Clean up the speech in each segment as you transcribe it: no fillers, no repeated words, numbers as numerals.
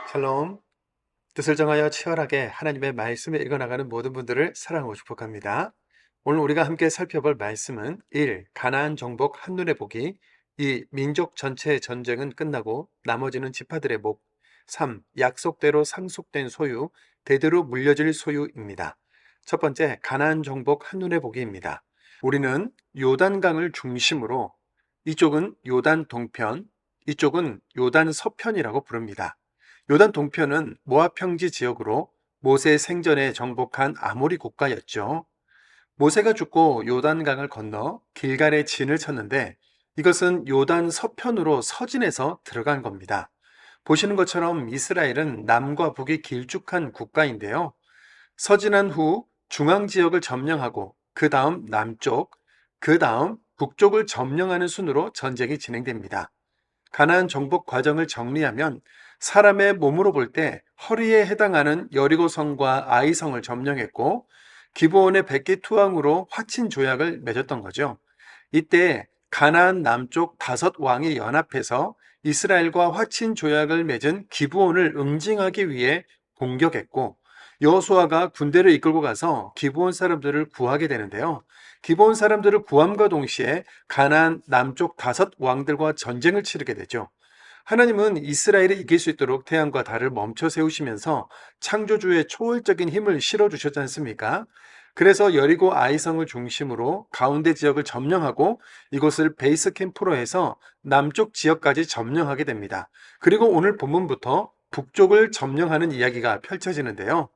샬롬. 뜻을 정하여 치열하게 하나님의 말씀을 읽어나가는 모든 분들을 사랑하고 축복합니다. 오늘 우리가 함께 살펴볼 말씀은 1. 가나안 정복 한눈에 보기. 2. 민족 전체의 전쟁은 끝나고 나머지는 지파들의 목. 3. 약속대로 상속된 소유, 대대로 물려질 소유입니다. 첫 번째, 가나안 정복 한눈에 보기입니다. 우리는 요단강을 중심으로 이쪽은 요단 동편, 이쪽은 요단 서편이라고 부릅니다. 요단 동편은 모압 평지 지역으로 모세 생전에 정복한 아모리 국가였죠. 모세가 죽고 요단강을 건너 길갈에 진을 쳤는데 이것은 요단 서편으로 서진해서 들어간 겁니다. 보시는 것처럼 이스라엘은 남과 북이 길쭉한 국가인데요. 서진한 후 중앙 지역을 점령하고 그 다음 남쪽, 그 다음 북쪽을 점령하는 순으로 전쟁이 진행됩니다. 가나안 정복 과정을 정리하면 사람의 몸으로 볼 때 허리에 해당하는 여리고성과 아이성을 점령했고 기브온의 백기 투항으로 화친 조약을 맺었던 거죠. 이때 가나안 남쪽 5왕이 연합해서 이스라엘과 화친 조약을 맺은 기브온을 응징하기 위해 공격했고 여호수아가 군대를 이끌고 가서 기브온 사람들을 구하게 되는데요. 기브온 사람들을 구함과 동시에 가나안 남쪽 5왕들과 전쟁을 치르게 되죠. 하나님은 이스라엘이 이길 수 있도록 태양과 달을 멈춰 세우시면서 창조주의 초월적인 힘을 실어주셨지 않습니까? 그래서 여리고 아이성을 중심으로 가운데 지역을 점령하고 이곳을 베이스 캠프로 해서 남쪽 지역까지 점령하게 됩니다. 그리고 오늘 본문부터 북쪽을 점령하는 이야기가 펼쳐지는데요.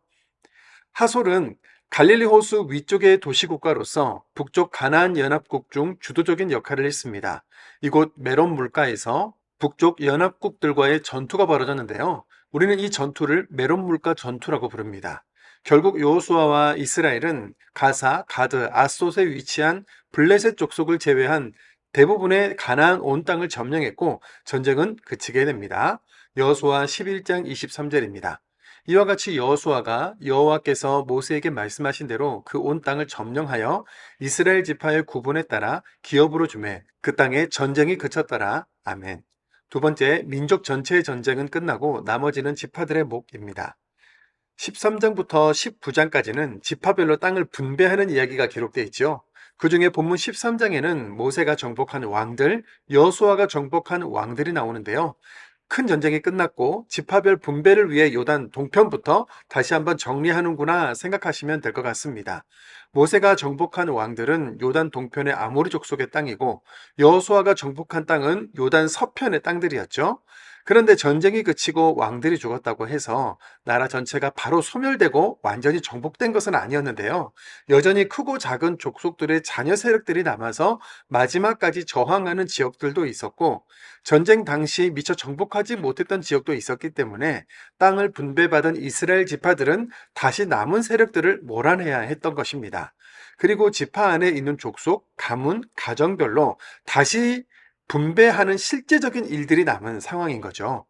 하솔은 갈릴리 호수 위쪽의 도시국가로서 북쪽 가나안 연합국 중 주도적인 역할을 했습니다. 이곳 메론 물가에서 북쪽 연합국들과의 전투가 벌어졌는데요. 우리는 이 전투를 메론 물가 전투라고 부릅니다. 결국 여호수아와 이스라엘은 가사, 가드, 아스돗에 위치한 블레셋 족속을 제외한 대부분의 가나안 온 땅을 점령했고 전쟁은 그치게 됩니다. 여호수아 11장 23절입니다. 이와 같이 여호수아가 여호와께서 모세에게 말씀하신 대로 그 온 땅을 점령하여 이스라엘 지파의 구분에 따라 기업으로 주매 그 땅에 전쟁이 그쳤더라. 아멘. 두 번째, 민족 전체의 전쟁은 끝나고 나머지는 지파들의 몫입니다. 13장부터 19장까지는 지파별로 땅을 분배하는 이야기가 기록되어 있죠. 그 중에 본문 13장에는 모세가 정복한 왕들, 여호수아가 정복한 왕들이 나오는데요. 큰 전쟁이 끝났고 지파별 분배를 위해 요단 동편부터 다시 한번 정리하는구나 생각하시면 될 것 같습니다. 모세가 정복한 왕들은 요단 동편의 아모리 족속의 땅이고 여호수아가 정복한 땅은 요단 서편의 땅들이었죠. 그런데 전쟁이 그치고 왕들이 죽었다고 해서 나라 전체가 바로 소멸되고 완전히 정복된 것은 아니었는데요. 여전히 크고 작은 족속들의 자녀 세력들이 남아서 마지막까지 저항하는 지역들도 있었고 전쟁 당시 미처 정복하지 못했던 지역도 있었기 때문에 땅을 분배받은 이스라엘 지파들은 다시 남은 세력들을 몰아내야 했던 것입니다. 그리고 지파 안에 있는 족속, 가문, 가정별로 다시 분배하는 실제적인 일들이 남은 상황인 거죠.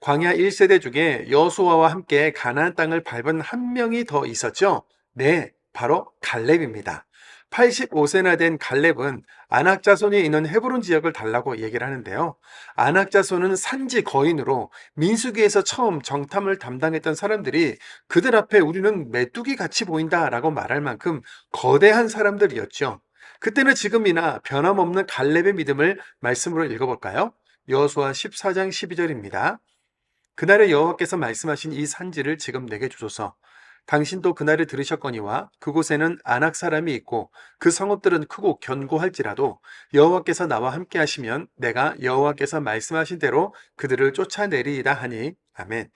광야 1세대 중에 여호수아와 함께 가나안 땅을 밟은 한 명이 더 있었죠. 네, 바로 갈렙입니다. 85세나 된 갈렙은 아낙 자손이 있는 헤브론 지역을 달라고 얘기를 하는데요. 아낙 자손은 산지 거인으로 민수기에서 처음 정탐을 담당했던 사람들이 그들 앞에 우리는 메뚜기 같이 보인다라고 말할 만큼 거대한 사람들이었죠. 그때는 지금이나 변함없는 갈렙의 믿음을 말씀으로 읽어볼까요? 여호수아 14장 12절입니다. 그날에 여호와께서 말씀하신 이 산지를 지금 내게 주소서. 당신도 그날에 들으셨거니와 그곳에는 아낙 사람이 있고 그 성읍들은 크고 견고할지라도 여호와께서 나와 함께 하시면 내가 여호와께서 말씀하신 대로 그들을 쫓아내리이다 하니 아멘.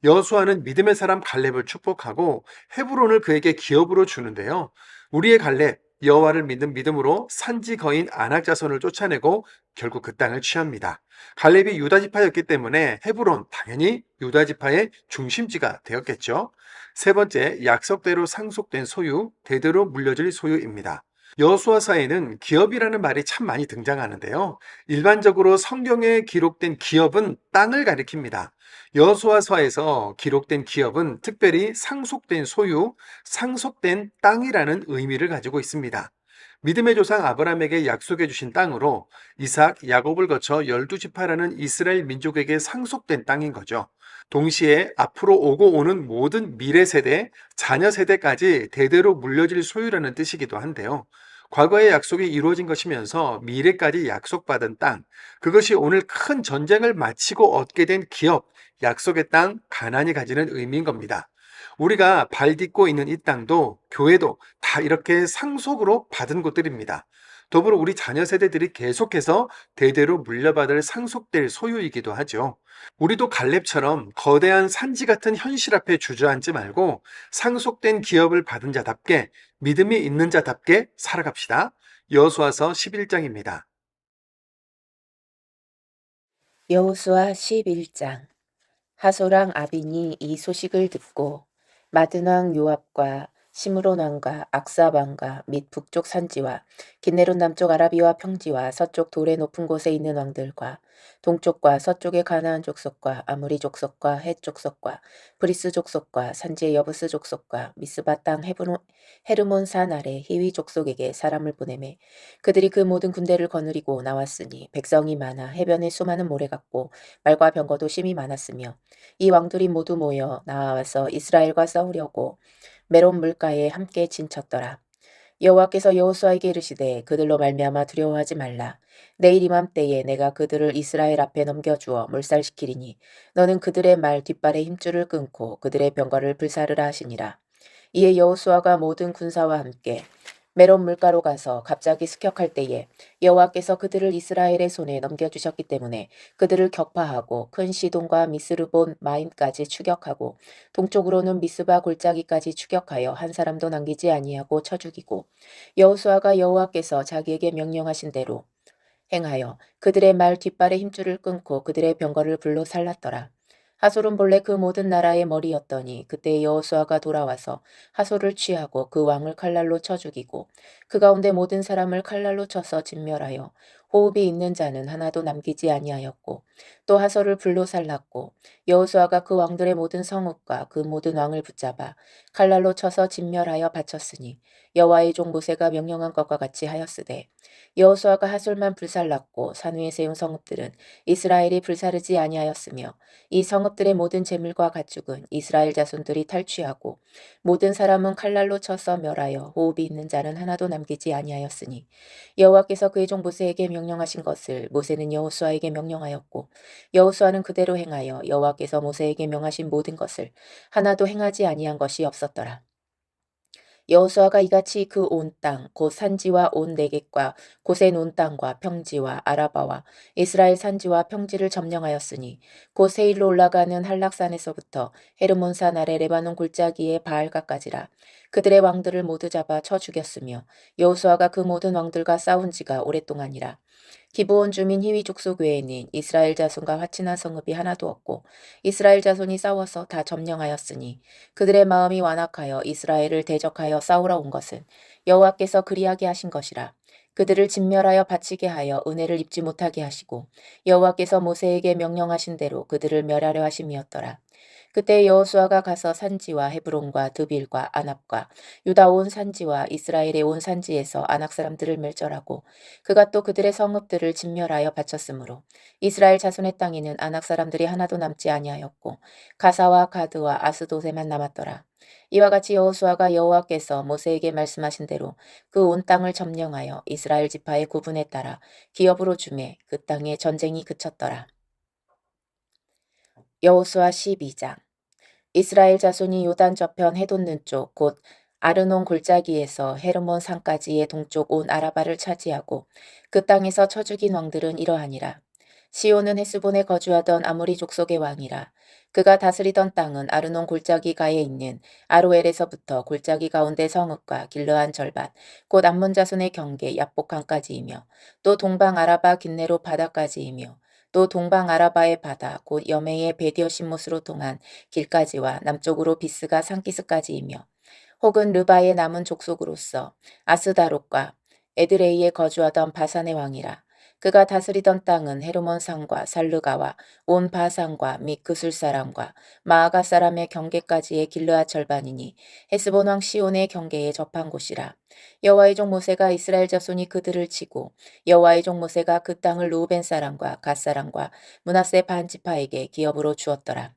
여호수아는 믿음의 사람 갈렙을 축복하고 헤브론을 그에게 기업으로 주는데요. 우리의 갈렙 여호와를 믿는 믿음으로 산지 거인 아낙 자손을 쫓아내고 결국 그 땅을 취합니다. 갈렙이 유다 지파였기 때문에 헤브론 당연히 유다 지파의 중심지가 되었겠죠. 세 번째, 약속대로 상속된 소유, 대대로 물려질 소유입니다. 여호수아서에는 기업이라는 말이 참 많이 등장하는데요. 일반적으로 성경에 기록된 기업은 땅을 가리킵니다. 여호수아서에서 기록된 기업은 특별히 상속된 소유, 상속된 땅이라는 의미를 가지고 있습니다. 믿음의 조상 아브라함에게 약속해 주신 땅으로 이삭, 야곱을 거쳐 12지파라는 이스라엘 민족에게 상속된 땅인 거죠. 동시에 앞으로 오고 오는 모든 미래 세대, 자녀 세대까지 대대로 물려질 소유라는 뜻이기도 한데요. 과거의 약속이 이루어진 것이면서 미래까지 약속받은 땅, 그것이 오늘 큰 전쟁을 마치고 얻게 된 기업, 약속의 땅, 가나안이 가지는 의미인 겁니다. 우리가 발 딛고 있는 이 땅도 교회도 다 이렇게 상속으로 받은 곳들입니다. 더불어 우리 자녀 세대들이 계속해서 대대로 물려받을 상속될 소유이기도 하죠. 우리도 갈렙처럼 거대한 산지 같은 현실 앞에 주저앉지 말고 상속된 기업을 받은 자답게 믿음이 있는 자답게 살아갑시다. 여호수아서 11장입니다. 여호수아 11장. 하소랑 아빈이 이 소식을 듣고 마든 왕 요압과 시므론 왕과 악삽 왕과 및 북쪽 산지와 긴네롯 남쪽 아라비와 평지와 서쪽 돌의 높은 곳에 있는 왕들과 동쪽과 서쪽의 가나안 족속과 아무리 족속과 헷 족속과 브리스 족속과 산지의 여부스 족속과 미스바 땅 헤르몬 산 아래 히위 족속에게 사람을 보내매 그들이 그 모든 군대를 거느리고 나왔으니 백성이 많아 해변에 수많은 모래 같고 말과 병거도 심히 많았으며 이 왕들이 모두 모여 나와서 이스라엘과 싸우려고 메론 물가에 함께 진쳤더라. 여호와께서 여호수아에게 이르시되 그들로 말미암아 두려워하지 말라. 내일 이맘때에 내가 그들을 이스라엘 앞에 넘겨주어 몰살시키리니 너는 그들의 말 뒷발의 힘줄을 끊고 그들의 병거를 불사르라 하시니라. 이에 여호수아가 모든 군사와 함께 메론 물가로 가서 갑자기 습격할 때에 여호와께서 그들을 이스라엘의 손에 넘겨주셨기 때문에 그들을 격파하고 큰 시돈과 미스르본 마임까지 추격하고 동쪽으로는 미스바 골짜기까지 추격하여 한 사람도 남기지 아니하고 쳐 죽이고 여호수아가 여호와께서 자기에게 명령하신 대로 행하여 그들의 말 뒷발의 힘줄을 끊고 그들의 병거를 불로 살랐더라. 하솔은 본래 그 모든 나라의 머리였더니 그때 여호수아가 돌아와서 하솔을 취하고 그 왕을 칼날로 쳐 죽이고 그 가운데 모든 사람을 칼날로 쳐서 진멸하여 호흡이 있는 자는 하나도 남기지 아니하였고 또 하솔을 불로 살랐고 여호수아가 그 왕들의 모든 성읍과 그 모든 왕을 붙잡아 칼날로 쳐서 진멸하여 바쳤으니 여호와의 종 모세가 명령한 것과 같이 하였으되 여호수아가 하솔만 불살랐고 산 위에 세운 성읍들은 이스라엘이 불사르지 아니하였으며 이 성읍들의 모든 재물과 가축은 이스라엘 자손들이 탈취하고 모든 사람은 칼날로 쳐서 멸하여 호흡이 있는 자는 하나도 남기지 아니하였으니 여호와께서 그의 종 모세에게 명령하신 것을 모세는 여호수아에게 명령하였고 여호수아는 그대로 행하여 여호와께서 모세에게 명하신 모든 것을 하나도 행하지 아니한 것이 없었더라. 여호수아가 이같이 그 온 땅 곧 산지와 온 내겝과 고센 온 땅과 평지와 아라바와 이스라엘 산지와 평지를 점령하였으니 곧 세일로 올라가는 한락산에서부터 헤르몬산 아래 레바논 골짜기의 바알가까지라. 그들의 왕들을 모두 잡아 쳐 죽였으며 여호수아가 그 모든 왕들과 싸운 지가 오랫동안이라. 기브온 주민 히위 족속 외에는 이스라엘 자손과 화친한 성읍이 하나도 없고 이스라엘 자손이 싸워서 다 점령하였으니 그들의 마음이 완악하여 이스라엘을 대적하여 싸우러 온 것은 여호와께서 그리하게 하신 것이라. 그들을 진멸하여 바치게 하여 은혜를 입지 못하게 하시고 여호와께서 모세에게 명령하신 대로 그들을 멸하려 하심이었더라. 그때 여호수아가 가서 산지와 헤브론과 드빌과 아납과 유다 온 산지와 이스라엘의 온 산지에서 아낙 사람들을 멸절하고 그가 또 그들의 성읍들을 진멸하여 바쳤으므로 이스라엘 자손의 땅에는 아낙 사람들이 하나도 남지 아니하였고 가사와 가드와 아스도세만 남았더라. 이와 같이 여호수아가 여호와께서 모세에게 말씀하신 대로 그 온 땅을 점령하여 이스라엘 지파의 구분에 따라 기업으로 주매 그 땅에 전쟁이 그쳤더라. 여호수아 12장. 이스라엘 자손이 요단 저편 해돋는 쪽 곧 아르논 골짜기에서 헤르몬 산까지의 동쪽 온 아라바를 차지하고 그 땅에서 쳐 죽인 왕들은 이러하니라. 시온은 헤스본에 거주하던 아모리 족속의 왕이라. 그가 다스리던 땅은 아르논 골짜기가에 있는 아로엘에서부터 골짜기 가운데 성읍과 길르한 절반 곧 암몬 자손의 경계 야복강까지이며 또 동방 아라바 긴네로 바다까지이며 또 동방 아라바의 바다 곧 여메의 베디어 신못으로 통한 길까지와 남쪽으로 비스가 산기스까지이며 혹은 르바의 남은 족속으로서 아스다롯과 에드레이에 거주하던 바산의 왕이라. 그가 다스리던 땅은 헤르몬 산과 살르가와 온 바산과 및 그술 사람과 마아가 사람의 경계까지의 길르앗 절반이니 헤스본 왕 시온의 경계에 접한 곳이라. 여호와의 종 모세가 이스라엘 자손이 그들을 치고 여호와의 종 모세가 그 땅을 루벤 사람과 갓 사람과 므낫세 반 지파에게 기업으로 주었더라.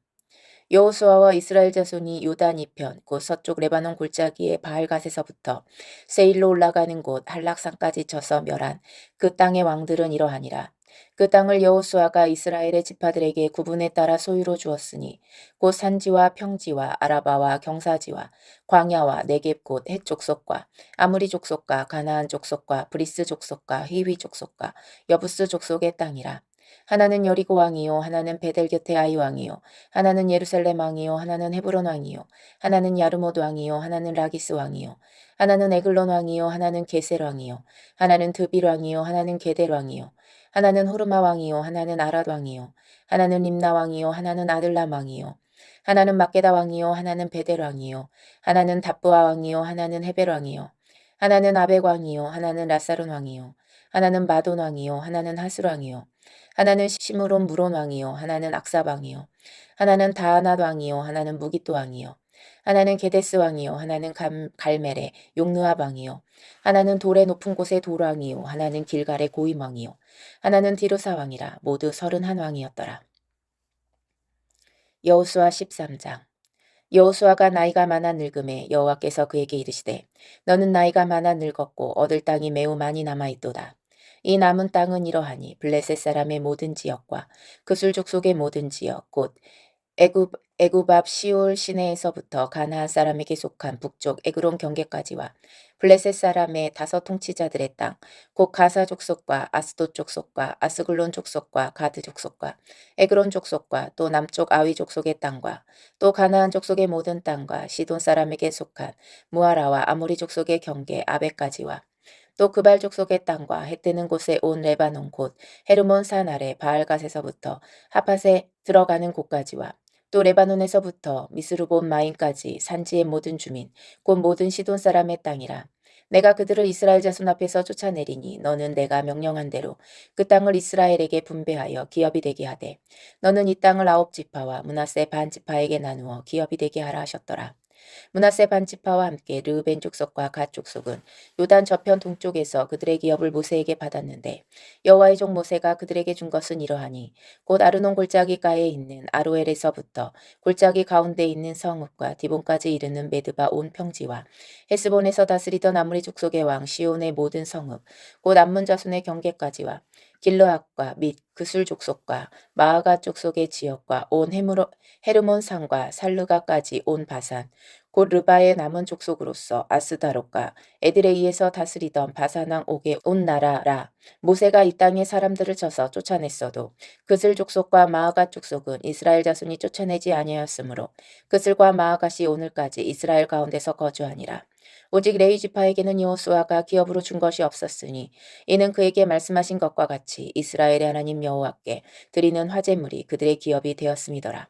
여호수아와 이스라엘 자손이 요단 이편 곧 서쪽 레바논 골짜기의 바알갓에서부터 세일로 올라가는 곳 한락산까지 쳐서 멸한 그 땅의 왕들은 이러하니라. 그 땅을 여호수아가 이스라엘의 지파들에게 구분에 따라 소유로 주었으니 곧 산지와 평지와 아라바와 경사지와 광야와 네겝 곧 헷 족속과 아무리 족속과 가나안 족속과 브리스 족속과 히위 족속과 여부스 족속의 땅이라. 하나는 여리고 왕이요 하나는 베델 곁의 아이 왕이요 하나는 예루살렘 왕이요 하나는 헤브론 왕이요 하나는 야르못 왕이요 하나는 라기스 왕이요 하나는 에글론 왕이요 하나는 게셀 왕이요 하나는 드빌 왕이요 하나는 게델 왕이요 하나는 호르마 왕이요 하나는 아랏 왕이요 하나는 림나 왕이요 하나는 아들람 왕이요 하나는 막게다 왕이요 하나는 베델 왕이요 하나는 답부아 왕이요 하나는 헤벨 왕이요 하나는 아벡 왕이요 하나는 라사론 왕이요 하나는 마돈 왕이요 하나는 하슬 왕이요 하나는 시므론 무론 왕이요 하나는 악삽 왕이요 하나는 다하낫 왕이요 하나는 무기또 왕이요 하나는 게데스 왕이요 하나는 갈멜의 용느압 왕이요 하나는 돌의 높은 곳의 돌 왕이요 하나는 길갈의 고임 왕이요 하나는 디르사 왕이라. 모두 31 왕이었더라. 여호수아 13장. 여호수아가 나이가 많아 늙음에 여호와께서 그에게 이르시되 너는 나이가 많아 늙었고 얻을 땅이 매우 많이 남아있도다. 이 남은 땅은 이러하니 블레셋 사람의 모든 지역과 그술 족속의 모든 지역 곧 애굽 앞 시올 시내에서부터 가나안 사람에게 속한 북쪽 에그론 경계까지와 블레셋 사람의 5 통치자들의 땅 곧 가사 족속과 아스돗 족속과 아스글론 족속과 가드 족속과 에그론 족속과 또 남쪽 아위 족속의 땅과 또 가나안 족속의 모든 땅과 시돈 사람에게 속한 무아라와 아모리 족속의 경계 아베까지와 또 그발 족속의 땅과 해 뜨는 곳에 온 레바논 곧 헤르몬 산 아래 바알갓에서부터 하팟에 들어가는 곳까지와 또 레바논에서부터 미스르본 마임까지 산지의 모든 주민 곧 모든 시돈 사람의 땅이라. 내가 그들을 이스라엘 자손 앞에서 쫓아내리니 너는 내가 명령한 대로 그 땅을 이스라엘에게 분배하여 기업이 되게 하되 너는 이 땅을 9 지파와 므낫세 반 지파에게 나누어 기업이 되게 하라 하셨더라. 므낫세 반 지파와 함께 르우벤 족속과 갓 족속은 요단 저편 동쪽에서 그들의 기업을 모세에게 받았는데 여호와의 종 모세가 그들에게 준 것은 이러하니 곧 아르논 골짜기가에 있는 아로엘에서부터 골짜기 가운데 있는 성읍과 디본까지 이르는 메드바 온 평지와 헤스본에서 다스리던 아므리 족속의 왕 시온의 모든 성읍 곧 암몬 자손의 경계까지와 길르앗과 및 그술 족속과 마아가 족속의 지역과 온 헤르몬 산과 살르가까지 온 바산 곧 르바의 남은 족속으로서 아스다롯과 에드레이에서 다스리던 바산왕 옥의 온 나라라. 모세가 이 땅의 사람들을 쳐서 쫓아냈어도 그슬 족속과 마아갓 족속은 이스라엘 자손이 쫓아내지 아니하였으므로 그슬과 마아갓이 오늘까지 이스라엘 가운데서 거주하니라. 오직 레위 지파에게는 여호수아가 기업으로 준 것이 없었으니 이는 그에게 말씀하신 것과 같이 이스라엘의 하나님 여호와께 드리는 화제물이 그들의 기업이 되었음이더라.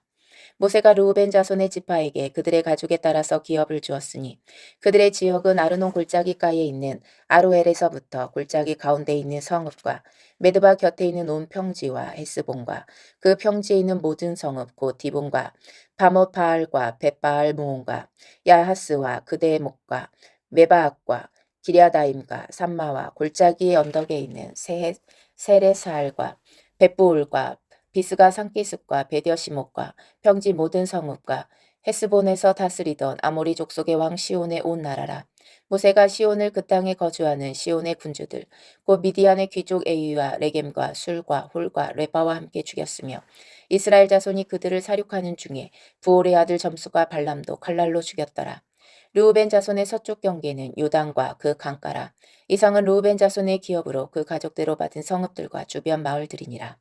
모세가 르우벤 자손의 지파에게 그들의 가족에 따라서 기업을 주었으니 그들의 지역은 아르논 골짜기가에 있는 아로엘에서부터 골짜기 가운데 있는 성읍과 메드바 곁에 있는 온 평지와 헤스본과 그 평지에 있는 모든 성읍 곧 디본과 바못 바알과 벳바알 모온과 야하스와 그대의 목과 메바앗과 기랴다임과 산마와 골짜기의 언덕에 있는 세레사알과 벳부울과 비스가 산기슭과 베디어시목과 평지 모든 성읍과 헤스본에서 다스리던 아모리 족속의 왕 시온의 온 나라라. 모세가 시온을 그 땅에 거주하는 시온의 군주들 곧 미디안의 귀족 에이와 레겜과 술과 홀과 레바와 함께 죽였으며 이스라엘 자손이 그들을 사륙하는 중에 부올의 아들 점수가 발람도 칼날로 죽였더라. 르우벤 자손의 서쪽 경계는 요단과 그 강가라. 이상은 르우벤 자손의 기업으로 그 가족대로 받은 성읍들과 주변 마을들이니라.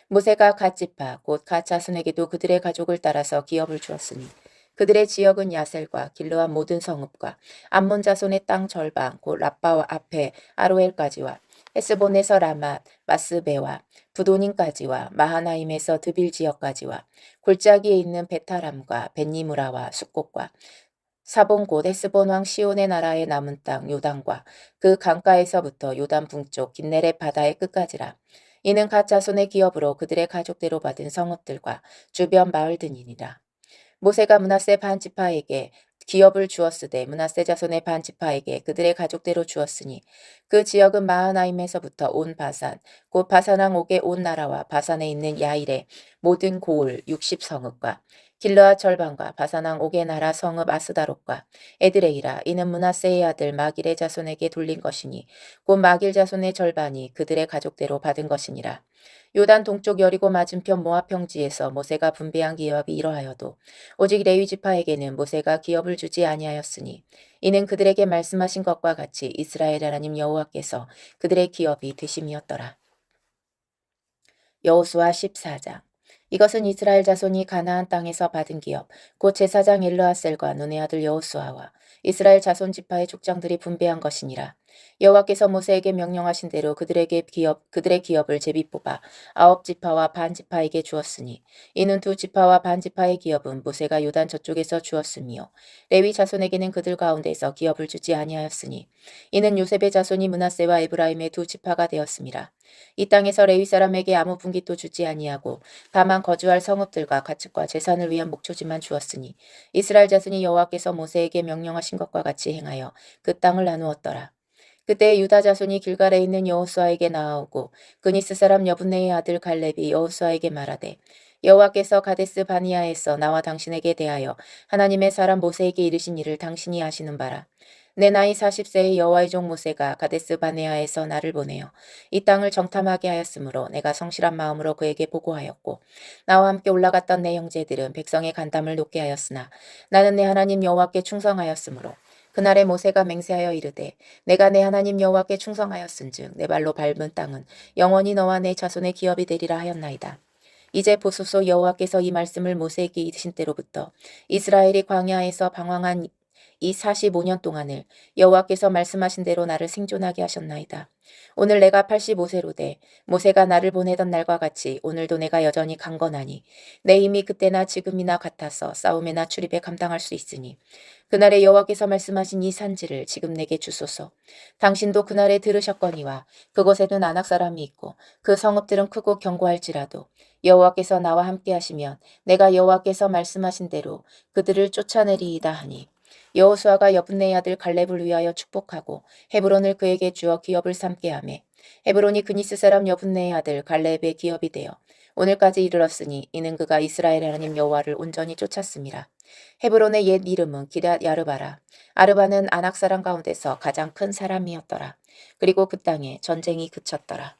모세가 갓 지파 곧 갓 자손에게도 그들의 가족을 따라서 기업을 주었으니 그들의 지역은 야셀과 길르앗 모든 성읍과 암몬 자손의 땅 절반 곧 라빠와 앞에 아로엘까지와 헤스본에서 라맛 마스베와 부도닌까지와 마하나임에서 드빌 지역까지와 골짜기에 있는 베타람과 벤니무라와 숫곳과 사본 곧 헤스본 왕 시온의 나라의 남은 땅 요단과 그 강가에서부터 요단 북쪽 긴네렛 바다의 끝까지라. 이는 갓 자손의 기업으로 그들의 가족대로 받은 성읍들과 주변 마을들이니라. 모세가 므낫세 반 지파에게 기업을 주었으되 므낫세 자손의 반 지파에게 그들의 가족대로 주었으니 그 지역은 마하나임에서부터 온 바산 곧 바산왕 옥의 온 나라와 바산에 있는 야일의 모든 고을 60성읍과 길르앗 절반과 바산왕 옥의 나라 성읍 아스다롯과 에드레이라. 이는 므낫세의 아들 마길의 자손에게 돌린 것이니 곧 마길 자손의 절반이 그들의 가족대로 받은 것이니라. 요단 동쪽 여리고 맞은편 모압 평지에서 모세가 분배한 기업이 이러하여도 오직 레위 지파에게는 모세가 기업을 주지 아니하였으니 이는 그들에게 말씀하신 것과 같이 이스라엘 하나님 여호와께서 그들의 기업이 되심이었더라. 여호수아 14장. 이것은 이스라엘 자손이 가나안 땅에서 받은 기업 곧 제사장 엘르아셀과 눈의 아들 여호수아와 이스라엘 자손 지파의 족장들이 분배한 것이니라. 여호와께서 모세에게 명령하신 대로 그들의 기업을 제비 뽑아 9지파와 반 지파에게 주었으니 이는 2지파와 반 지파의 기업은 모세가 요단 저쪽에서 주었으며 레위 자손에게는 그들 가운데서 기업을 주지 아니하였으니 이는 요셉의 자손이 므낫세와 에브라임의 2지파가 되었음이라. 이 땅에서 레위 사람에게 아무 분깃도 주지 아니하고 다만 거주할 성읍들과 가축과 재산을 위한 목초지만 주었으니 이스라엘 자손이 여호와께서 모세에게 명령하신 것과 같이 행하여 그 땅을 나누었더라. 그때 유다 자손이 길갈에 있는 여호수아에게 나아오고 그니스 사람 여분네의 아들 갈렙이 여호수아에게 말하되 여호와께서 가데스 바니아에서 나와 당신에게 대하여 하나님의 사람 모세에게 이르신 일을 당신이 아시는 바라. 내 나이 40세의 여호와의 종 모세가 가데스 바네아에서 나를 보내어 이 땅을 정탐하게 하였으므로 내가 성실한 마음으로 그에게 보고하였고 나와 함께 올라갔던 내 형제들은 백성의 간담을 높게 하였으나 나는 내 하나님 여호와께 충성하였으므로 그날에 모세가 맹세하여 이르되 내가 내 하나님 여호와께 충성하였은즉 내 발로 밟은 땅은 영원히 너와 내 자손의 기업이 되리라 하였나이다. 이제 보소서 여호와께서 이 말씀을 모세에게 이르신 때로부터 이스라엘이 광야에서 방황한 이 45년 동안을 여호와께서 말씀하신 대로 나를 생존하게 하셨나이다. 오늘 내가 85세로 돼 모세가 나를 보내던 날과 같이 오늘도 내가 여전히 강건하니 내 힘이 그때나 지금이나 같아서 싸움에나 출입에 감당할 수 있으니 그날에 여호와께서 말씀하신 이 산지를 지금 내게 주소서. 당신도 그날에 들으셨거니와 그곳에는 아낙 사람이 있고 그 성읍들은 크고 견고할지라도 여호와께서 나와 함께 하시면 내가 여호와께서 말씀하신 대로 그들을 쫓아내리이다 하니 여호수아가 여분네 아들 갈렙을 위하여 축복하고 헤브론을 그에게 주어 기업을 삼게 하매 헤브론이 그니스 사람 여분네의 아들 갈렙의 기업이 되어 오늘까지 이르렀으니 이는 그가 이스라엘 하나님 여호와를 온전히 쫓았음이라. 헤브론의 옛 이름은 기럇 야르바라. 아르바는 아낙 사람 가운데서 가장 큰 사람이었더라. 그리고 그 땅에 전쟁이 그쳤더라.